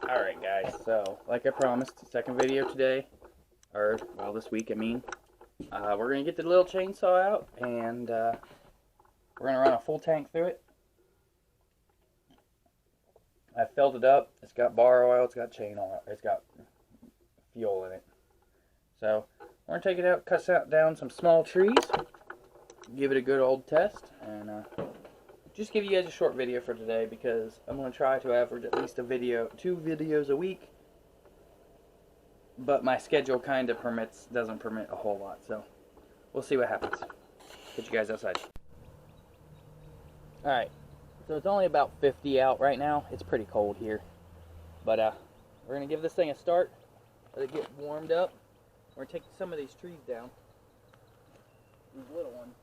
Alright guys, so like I promised, second video today, or well this week I mean, we're going to get the little chainsaw out and we're going to run a full tank through it. I filled it up, it's got bar oil, it's got chain oil, it's got fuel in it. So we're going to take it out, cut down some small trees, give it a good old test, and just give you guys a short video for today because I'm going to try to average at least 2 videos a week, but my schedule kind of doesn't permit a whole lot, so we'll see what happens. Get you guys outside. Alright, so it's only about 50 out right now. It's pretty cold here, but we're going to give this thing a start, let it get warmed up. We're going to take some of these trees down, these little ones.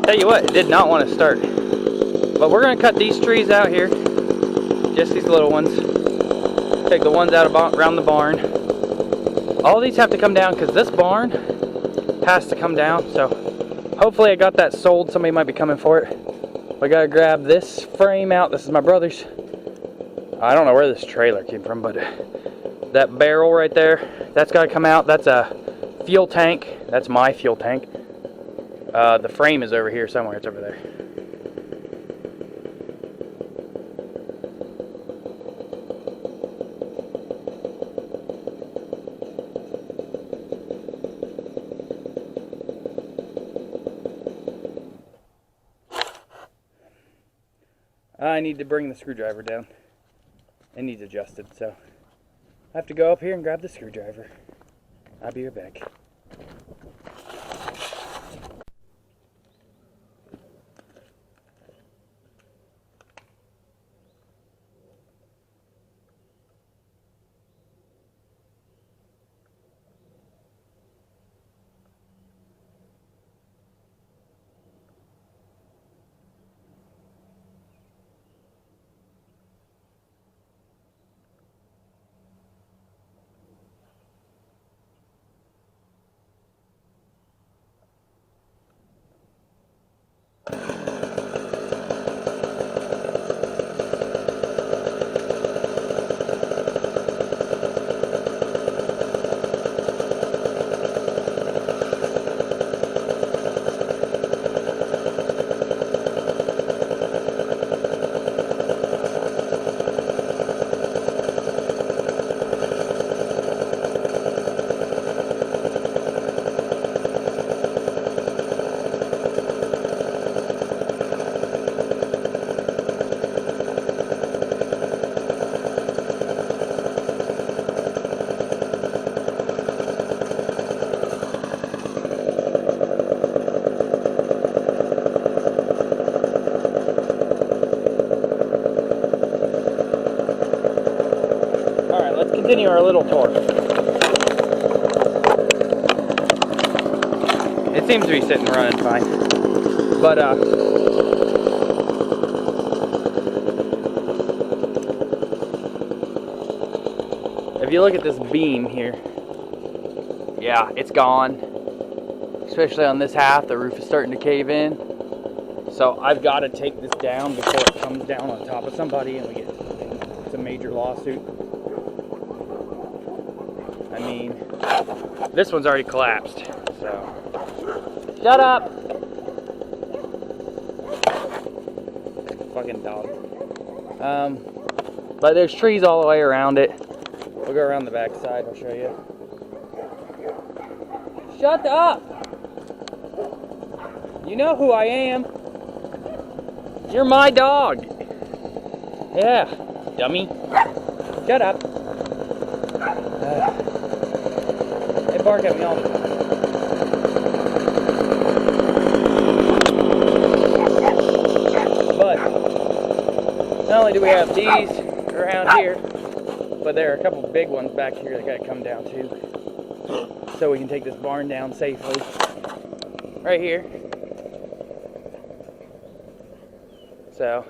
Tell you what, it did not want to start. But we're going to cut these trees out here. Just these little ones. Take the ones out around the barn. All these have to come down because this barn has to come down. So hopefully I got that sold. Somebody might be coming for it. We got to grab this frame out. This is my brother's. I don't know where this trailer came from, but that barrel right there, that's got to come out. That's a fuel tank. That's my fuel tank. The frame is over here somewhere. It's over there. I need to bring the screwdriver down. It needs adjusted, so I have to go up here and grab the screwdriver. I'll be right back. Continue our little tour. It seems to be sitting running fine, but if you look at this beam here, yeah, it's gone. Especially on this half, the roof is starting to cave in. So I've got to take this down before it comes down on top of somebody and we get a major lawsuit. I mean, this one's already collapsed, so. Shut up! fucking dog. But there's trees all the way around it. We'll go around the back side, I'll show you. Shut up! You know who I am. You're my dog. Yeah, dummy. Shut up. They bark at me all the time. But not only do we have these around here, but there are a couple big ones back here that gotta come down too, so we can take this barn down safely. Right here. So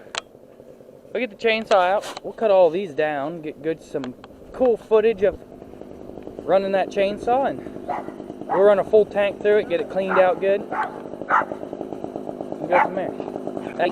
we'll get the chainsaw out. We'll cut all these down, get some cool footage of running that chainsaw, and we'll run a full tank through it, get it cleaned out good, and go from there. Hey.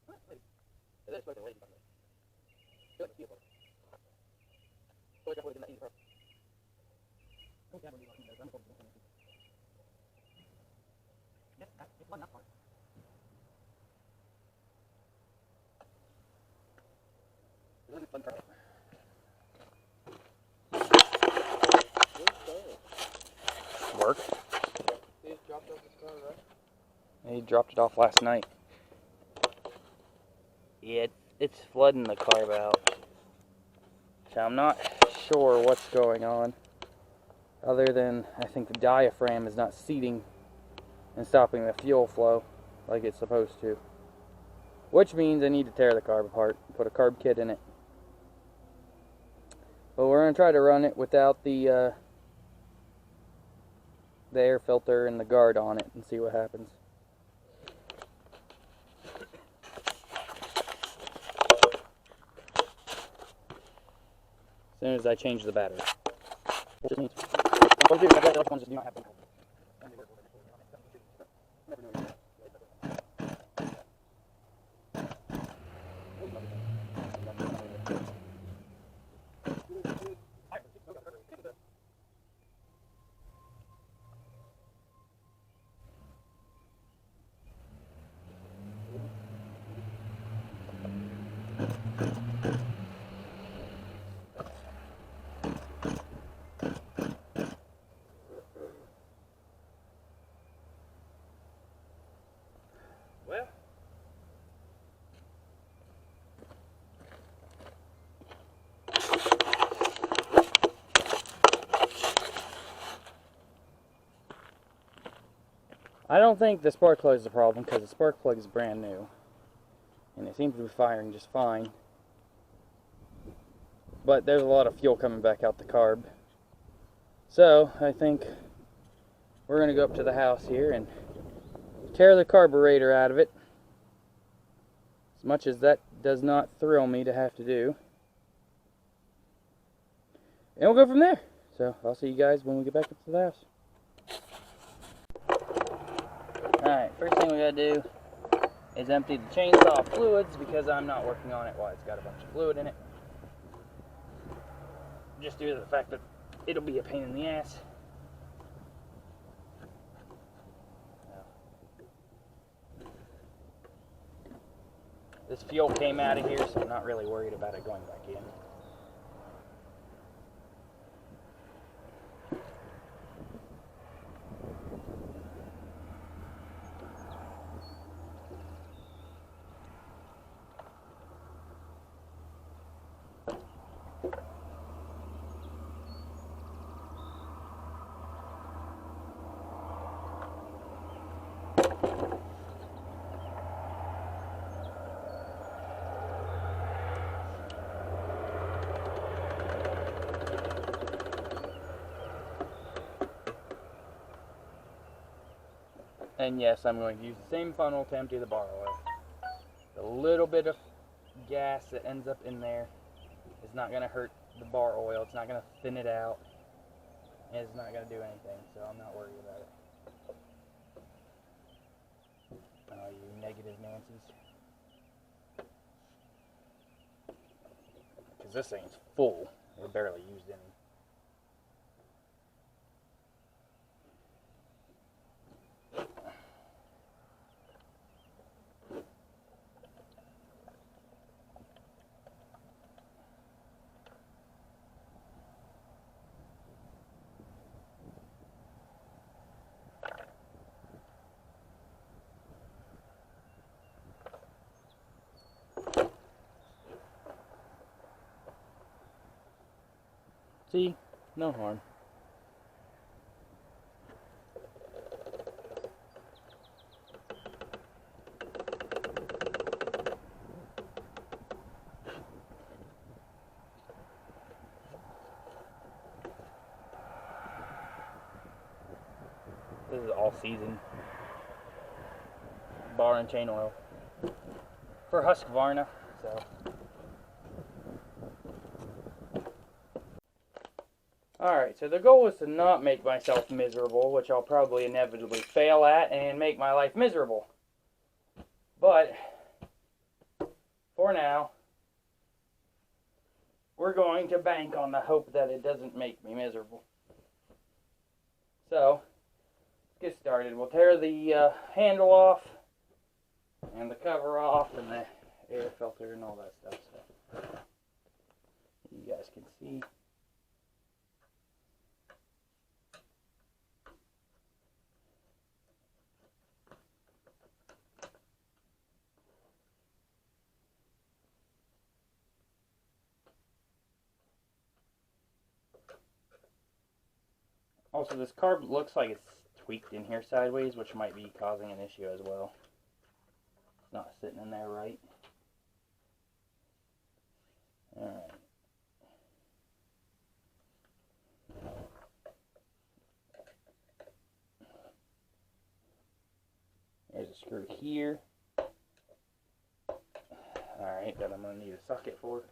Let's Work. He dropped it off last night. Yeah, it's flooding the carb out. So I'm not sure what's going on. Other than I think the diaphragm is not seating and stopping the fuel flow like it's supposed to. Which means I need to tear the carb apart and put a carb kit in it. But we're going to try to run it without the air filter and the guard on it and see what happens. As soon as I change the battery. Which means what do the other ones do not have. Well, I don't think the spark plug is the problem because the spark plug is brand new and it seems to be firing just fine. But there's a lot of fuel coming back out the carb. So I think we're going to go up to the house here and tear the carburetor out of it. As much as that does not thrill me to have to do. And we'll go from there. So I'll see you guys when we get back up to the house. Alright, first thing we gotta do is empty the chainsaw fluids because I'm not working on it while it's got a bunch of fluid in it. Just due to the fact that it'll be a pain in the ass. This fuel came out of here, so I'm not really worried about it going back in. And yes, I'm going to use the same funnel to empty the bar oil. The little bit of gas that ends up in there is not going to hurt the bar oil. It's not going to thin it out. And it's not going to do anything, so I'm not worried about it. Oh, you negative Nancy's. Because this thing's full. We're barely used any. See? No harm. This is all season bar and chain oil for Husqvarna, so. Alright, so the goal is to not make myself miserable, which I'll probably inevitably fail at and make my life miserable. But, for now, we're going to bank on the hope that it doesn't make me miserable. So, let's get started. We'll tear the handle off and the cover off and the air filter and all that stuff. So you guys can see. Also, this carb looks like it's tweaked in here sideways, which might be causing an issue as well. It's not sitting in there right. Alright. There's a screw here. Alright, that I'm going to need a socket for.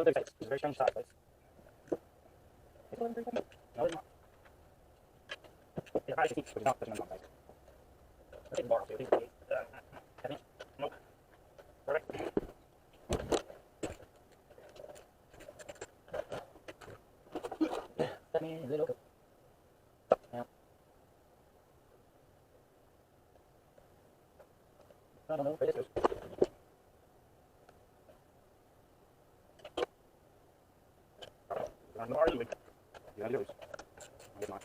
It's a very strange size, but it's no, it's not. It actually keeps, but it's not pushing on the wrong side. Let's take the bar off too. Nope. Perfect. That means a little go. Now. I don't know where this goes. No arguing. You gotta do this. I guess not.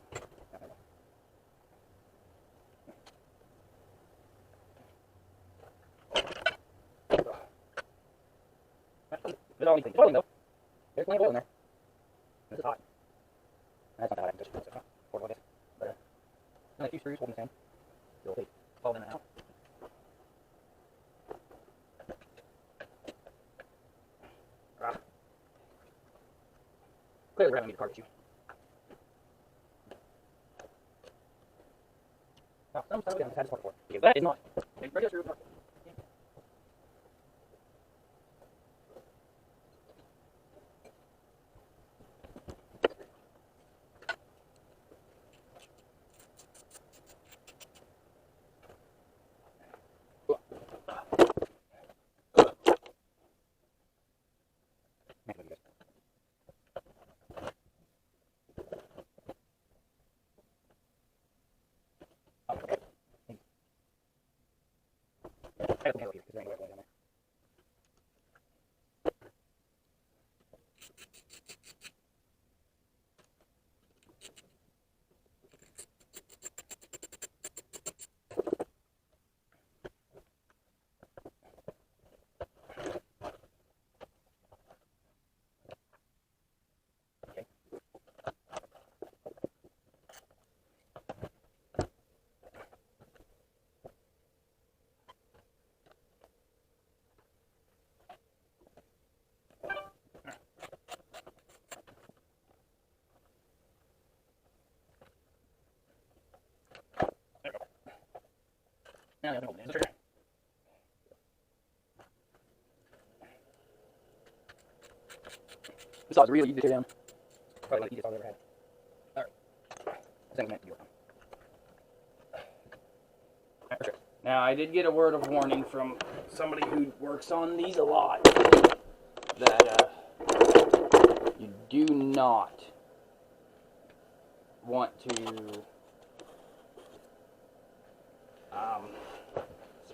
There's all these things. It's boiling though. There's plenty of oil in there. This is hot. That's not that hot. I can just pour it like this. But only a few screws holding this down. It'll take 12 in and out. Clearly, we're going to need a carb issue. Oh, I'm sorry, I've had this one before. Because that is not a regular screw. I don't know here because there ain't no way down there. Now you have to open the trigger. This saw is really easy to tear down. Probably one of the easiest saws I've ever had. Alright. This thing's meant to be working. Alright, for sure. Now, I did get a word of warning from somebody who works on these a lot that you do not want to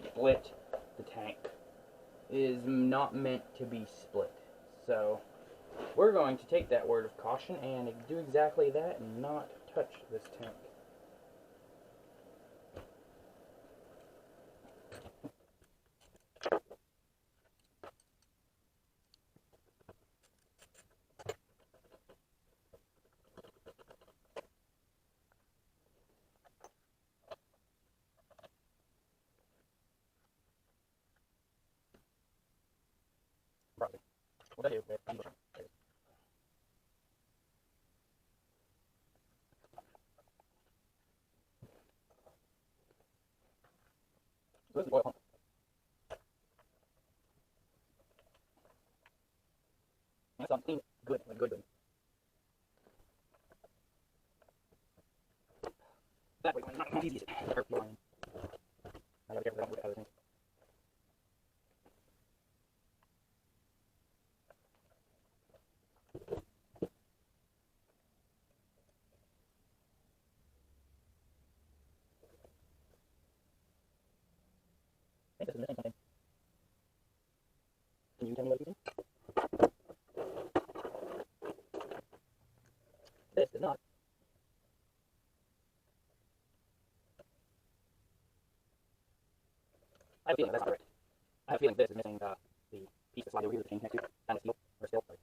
split the tank. It is not meant to be split. So we're going to take that word of caution and do exactly that and not touch this tank. Probably. What I do, I'm going to so this is oil pump. That's something good, like good. That way, not easy is it? gotta be careful they don't look at other things. I think this is missing something. Can you tell me what you think? This is not. I have a feeling that's not correct. I have a feeling this is missing the piece that slides over here, the chain next to it, and the steel, or steel, sorry.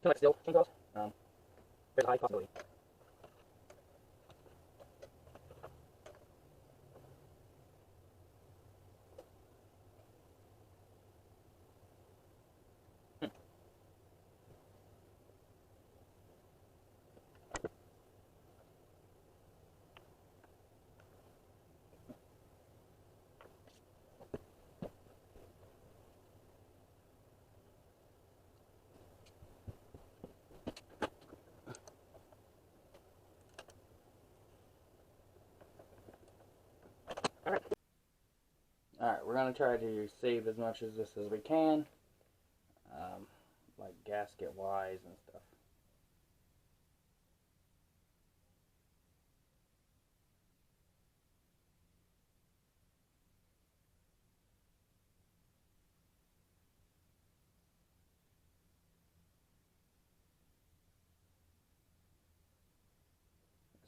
Too much steel chain cost. There's a high possibility. Alright, we're going to try to save as much of this as we can, like gasket wise and stuff.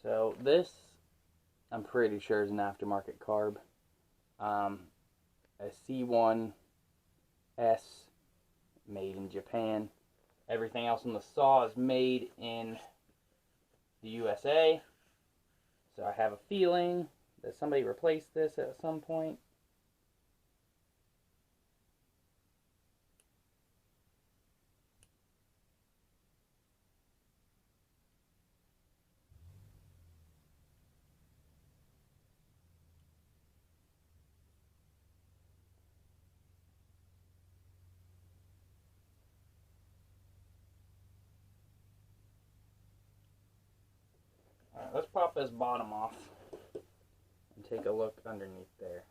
So this, I'm pretty sure, is an aftermarket carb. A C1S made in Japan. Everything else on the saw is made in the USA. So I have a feeling that somebody replaced this at some point. Alright, let's pop this bottom off and take a look underneath there.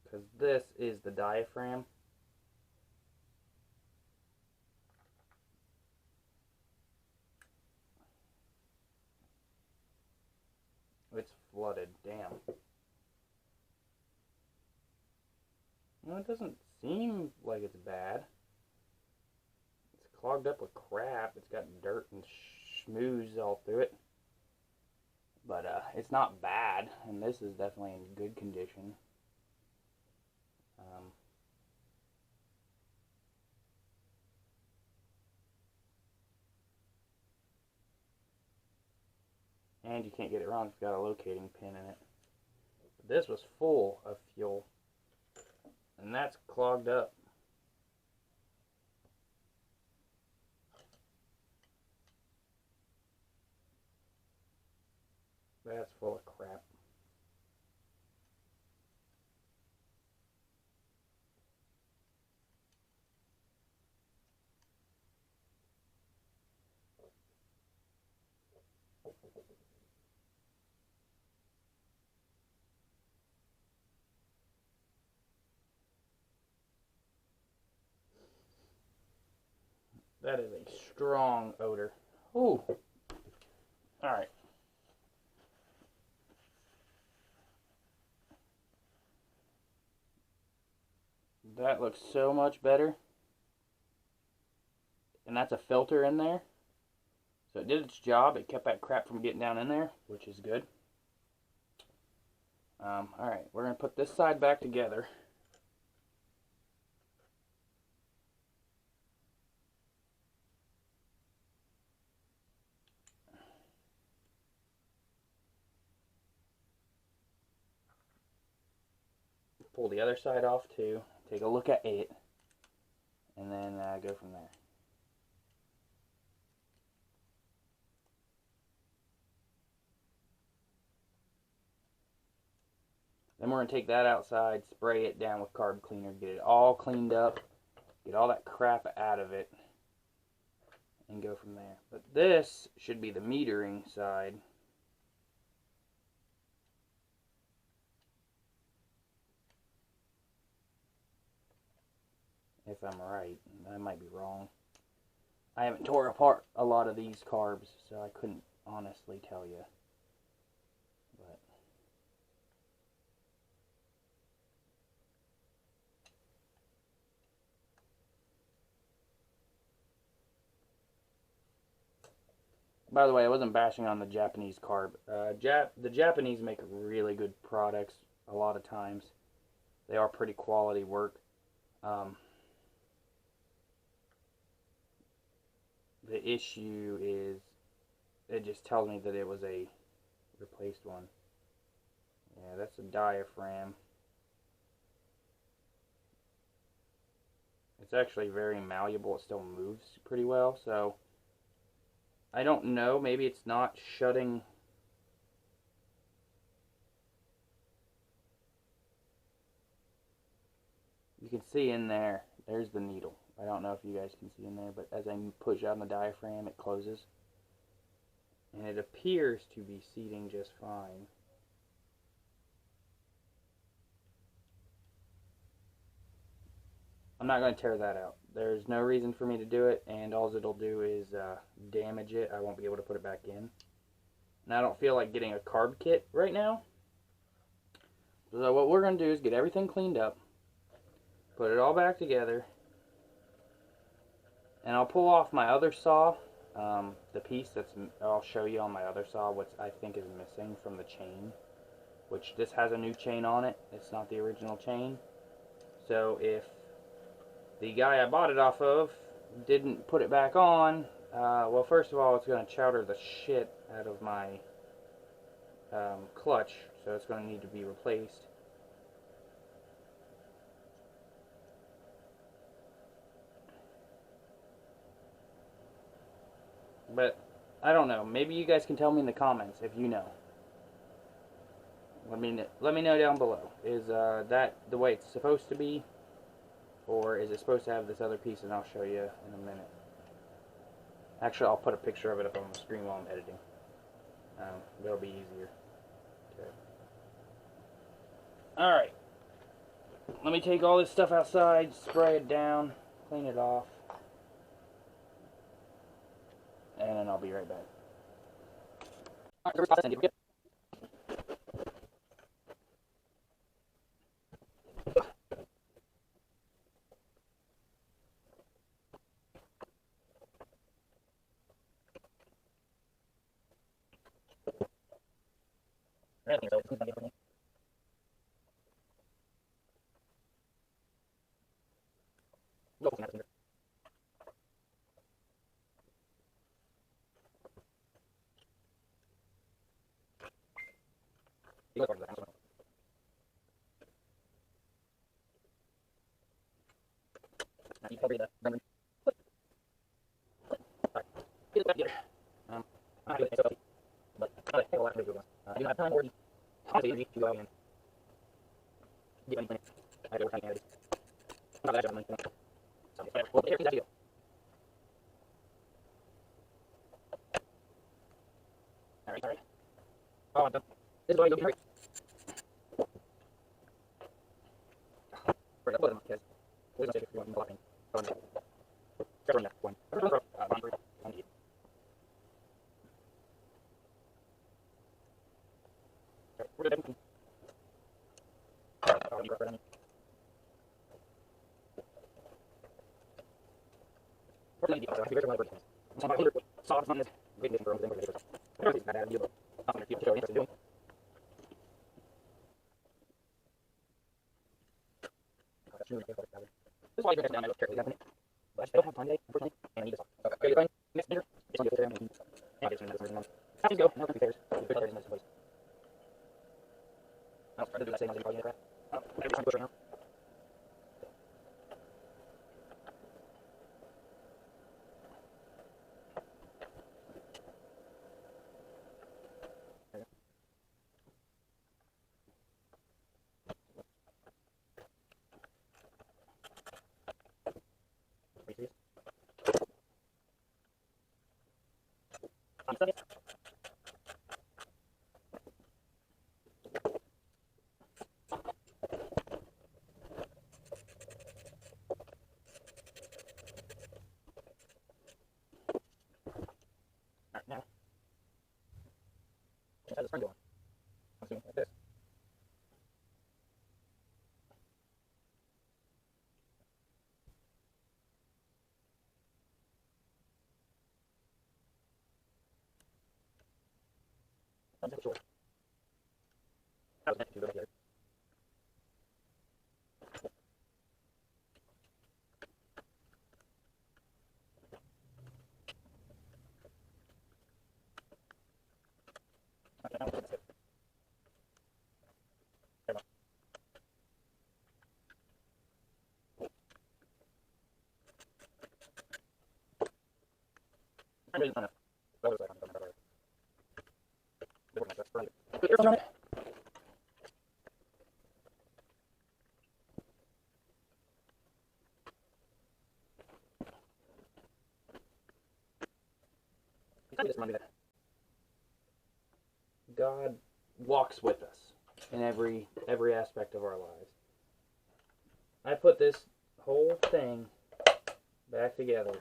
Because this is the diaphragm. It's flooded, damn. No, it doesn't seem like it's bad. It's clogged up with crap. It's got dirt and schmooze all through it. But it's not bad, and this is definitely in good condition. And you can't get it wrong, it's got a locating pin in it. But this was full of fuel, and that's clogged up. That's full of crap. That is a strong odor. Ooh. Alright. That looks so much better. And that's a filter in there. So it did its job. It kept that crap from getting down in there, which is good. Alright, we're going to put this side back together. Pull the other side off too. Take a look at it. And then go from there. Then we're going to take that outside, spray it down with carb cleaner, get it all cleaned up, get all that crap out of it, and go from there. But this should be the metering side. If I'm right. I might be wrong. I haven't tore apart a lot of these carbs, so I couldn't honestly tell you. But by the way, I wasn't bashing on the Japanese carb. The Japanese make really good products a lot of times. They are pretty quality work. The issue is, it just tells me that it was a replaced one. Yeah, that's a diaphragm. It's actually very malleable. It still moves pretty well, so I don't know. Maybe it's not shutting. You can see in there, there's the needle. I don't know if you guys can see in there, but as I push on the diaphragm, it closes. And it appears to be seating just fine. I'm not going to tear that out. There's no reason for me to do it, and all it'll do is damage it. I won't be able to put it back in. And I don't feel like getting a carb kit right now. So what we're going to do is get everything cleaned up, put it all back together, and I'll pull off my other saw, the piece that's, I'll show you on my other saw what I think is missing from the chain, which this has a new chain on it. It's not the original chain. So if the guy I bought it off of didn't put it back on, well, first of all, it's going to chowder the shit out of my clutch, so it's going to need to be replaced. But I don't know. Maybe you guys can tell me in the comments if you know. Let me know down below. Is that the way it's supposed to be, or is it supposed to have this other piece? And I'll show you in a minute. Actually, I'll put a picture of it up on the screen while I'm editing. That'll be easier. Okay. All right. Let me take all this stuff outside, spray it down, clean it off, and then I'll be right back. All right, I do not have time or the energy to go out and get anything. I have to work on it. Not that I have money. Well, here's that deal. Alright. Oh, I'm done. This is why you don't hurry. Right, I'll put it on because there's no safe if you want to blocking. Start on that one. We're good. This is why you're going to down my carefully, but I don't have time today, unfortunately, and I need this. Okay, fine. Next finger, it's on the other hand. I'll get some medicine on. Time to go. Now, computers. Good in this place. I'll try to do that same as you crap. Every time push right now. Now, just have the spring going. I'm assuming like this. I'm not sure. I was meant to go back here. Okay, now let's get there we go. I'm really not enough. That was like on the cover. This one, that's right. Put your earphones on it. This reminds me that God walks with us in every aspect of our lives. I put this whole thing back together.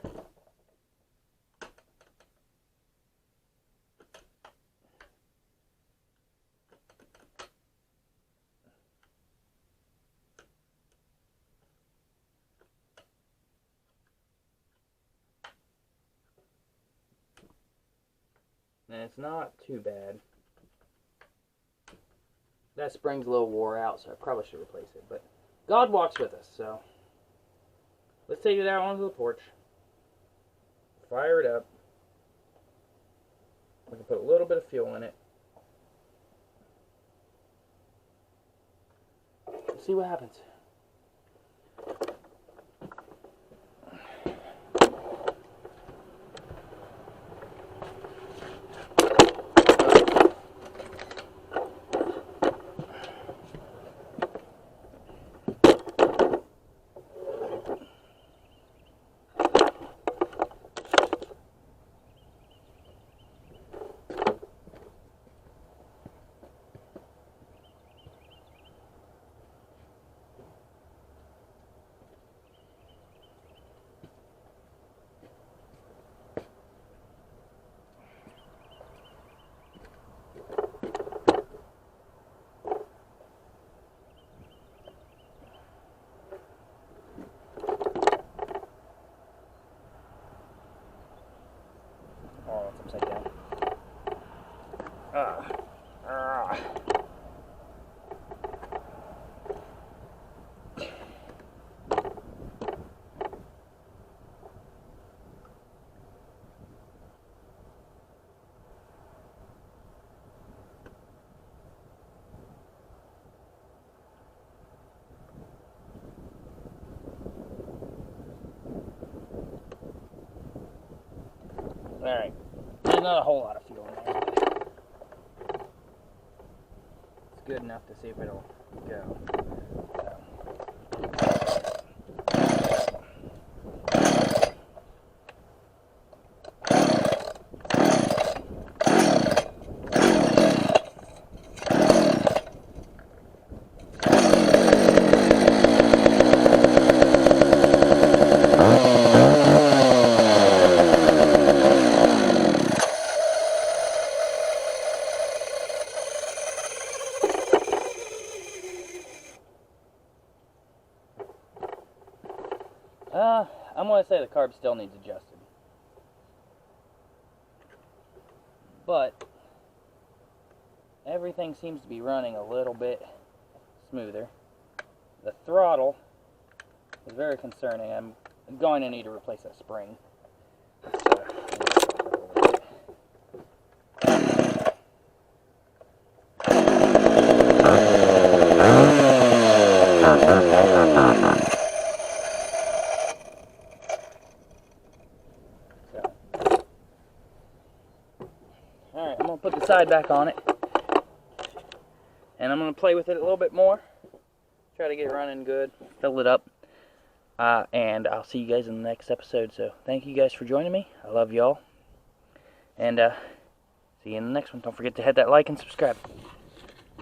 And it's not too bad. That spring's a little wore out, so I probably should replace it. But God walks with us, so let's take it out onto the porch. Fire it up. We can put a little bit of fuel in it. See what happens. Oh, it's upside down. Alright, there's not a whole lot of fuel in there. It's good enough to see if it'll go. I'm going to say the carb still needs adjusted. But everything seems to be running a little bit smoother. The throttle is very concerning. I'm going to need to replace that spring. Alright, I'm going to put the side back on it. And I'm going to play with it a little bit more. Try to get it running good. Fill it up. And I'll see you guys in the next episode. So thank you guys for joining me. I love y'all. And See you in the next one. Don't forget to hit that like and subscribe.